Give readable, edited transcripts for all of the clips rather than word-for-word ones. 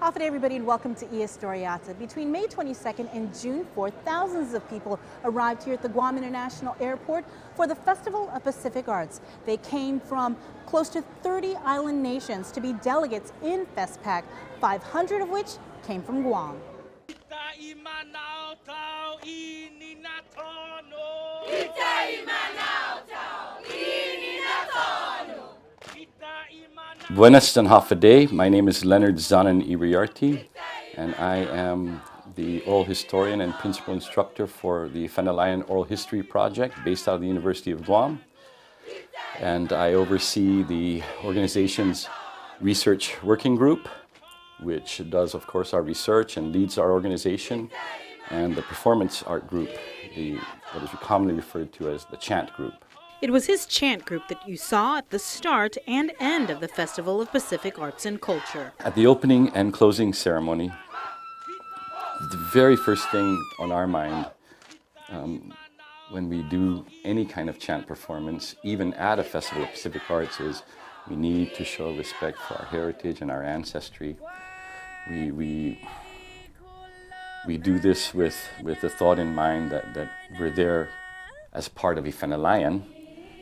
Good day, everybody, and welcome to Estoria-Ta. Between May 22nd and June 4th, thousands of people arrived here at the Guam International Airport for the Festival of Pacific Arts. They came from close to 30 island nations to be delegates in FestPac, 500 of which came from Guam. Buenas and half a day. My name is Leonard Iriarte, and I am the oral historian and principal instructor for the Fanalayan Oral History Project based out of the University of Guam. And I oversee the organization's research working group, which does, of course, our research and leads our organization, and the performance art group, what is commonly referred to as the chant group. It was his chant group that you saw at the start and end of the Festival of Pacific Arts and Culture. At the opening and closing ceremony, the very first thing on our mind when we do any kind of chant performance, even at a Festival of Pacific Arts, is we need to show respect for our heritage and our ancestry. We do this with the thought in mind that we're there as part of Fanalayan,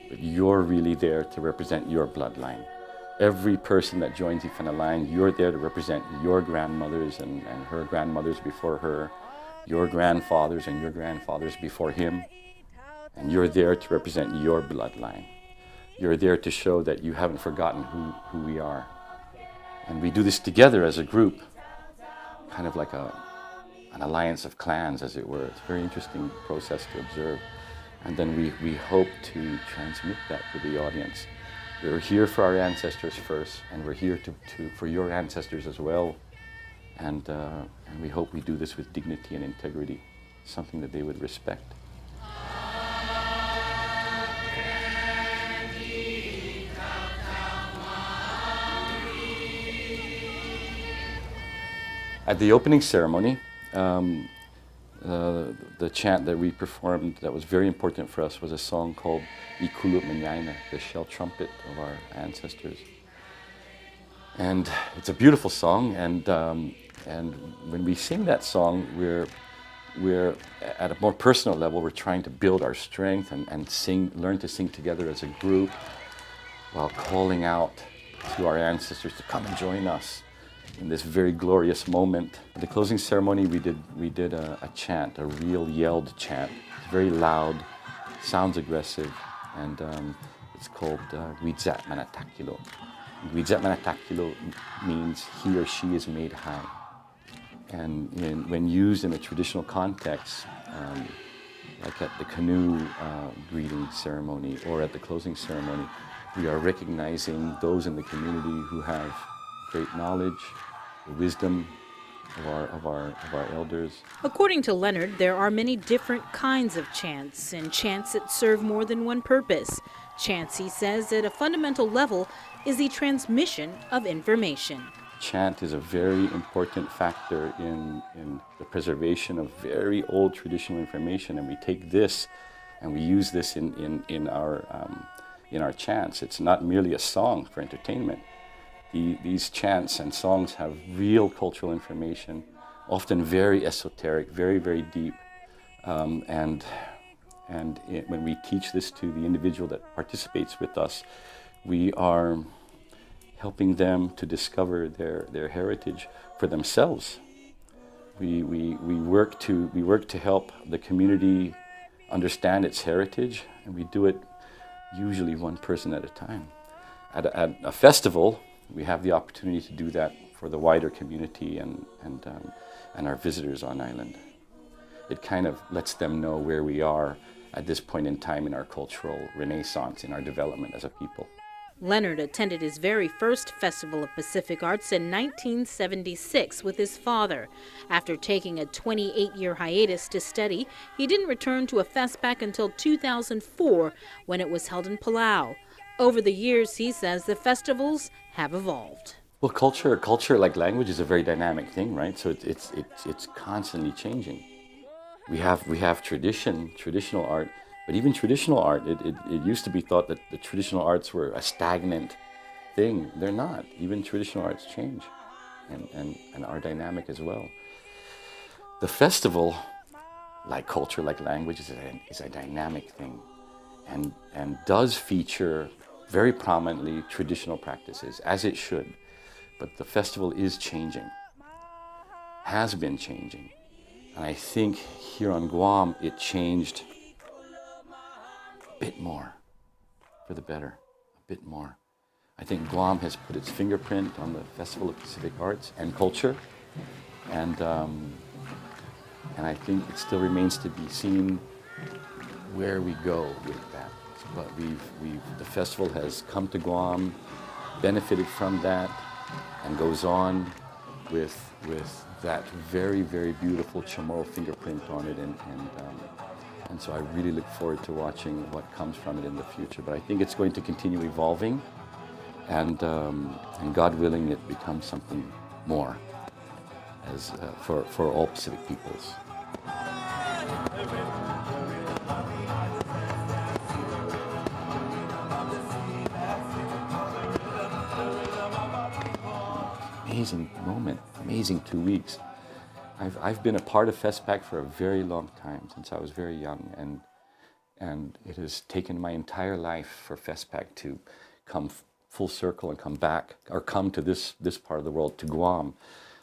but you're really there to represent your bloodline. Every person that joins Fanalayan, you're there to represent your grandmothers and her grandmothers before her, your grandfathers and your grandfathers before him, and you're there to represent your bloodline. You're there to show that you haven't forgotten who we are. And we do this together as a group, kind of like an alliance of clans, as it were. It's a very interesting process to observe. And then we hope to transmit that to the audience. We're here for our ancestors first, and we're here for your ancestors as well. And we hope we do this with dignity and integrity, something that they would respect. At the opening ceremony, the chant that we performed that was very important for us was a song called Ikulut Manyaina, the shell trumpet of our ancestors. And it's a beautiful song, and when we sing that song, we're at a more personal level. We're trying to build our strength and learn to sing together as a group while calling out to our ancestors to come and join us in this very glorious moment. At the closing ceremony, we did a chant, a real yelled chant. It's very loud, sounds aggressive, and it's called Widza Manatakilo. Widza Manatakilo means he or she is made high. And when used in a traditional context, like at the canoe greeting ceremony or at the closing ceremony, we are recognizing those in the community who have great knowledge, the wisdom of our elders. According to Leonard, there are many different kinds of chants, and chants that serve more than one purpose. Chants, he says, at a fundamental level, is the transmission of information. Chant is a very important factor in the preservation of very old traditional information, and we take this and we use this in our chants. It's not merely a song for entertainment. These chants and songs have real cultural information, often very esoteric, very, very deep. When we teach this to the individual that participates with us, we are helping them to discover their heritage for themselves. We work to help the community understand its heritage, and we do it usually one person at a time. At a festival, we have the opportunity to do that for the wider community and our visitors on island. It kind of lets them know where we are at this point in time in our cultural renaissance, in our development as a people. Leonard attended his very first Festival of Pacific Arts in 1976 with his father. After taking a 28-year hiatus to study, he didn't return to a FestPac until 2004 when it was held in Palau. Over the years, he says, the festivals have evolved. Well, culture like language is a very dynamic thing, right? So it's constantly changing. We have traditional art, but even traditional art, it used to be thought that the traditional arts were a stagnant thing. They're not. Even traditional arts change. and our dynamic as well. The festival, like culture, like language, is a dynamic thing and does feature very prominently traditional practices, as it should. But the festival is changing, has been changing. And I think here on Guam, it changed a bit more for the better, a bit more. I think Guam has put its fingerprint on the Festival of Pacific Arts and Culture, and I think it still remains to be seen where we go with that. But the festival has come to Guam, benefited from that, and goes on with that very, very beautiful Chamorro fingerprint on it, and so I really look forward to watching what comes from it in the future. But I think it's going to continue evolving, and God willing, it becomes something more as for all Pacific peoples. Amazing moment, amazing 2 weeks. I've been a part of FestPac for a very long time, since I was very young, and it has taken my entire life for FestPac to come full circle and come back, or come to this part of the world, to Guam.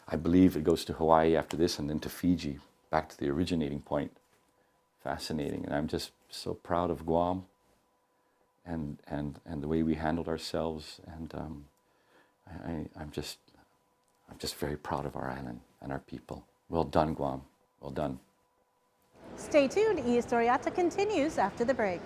I believe it goes to Hawaii after this, and then to Fiji, back to the originating point. Fascinating, and I'm just so proud of Guam and the way we handled ourselves, and I'm just very proud of our island and our people. Well done, Guam. Well done. Stay tuned. Estoria-Ta continues after the break.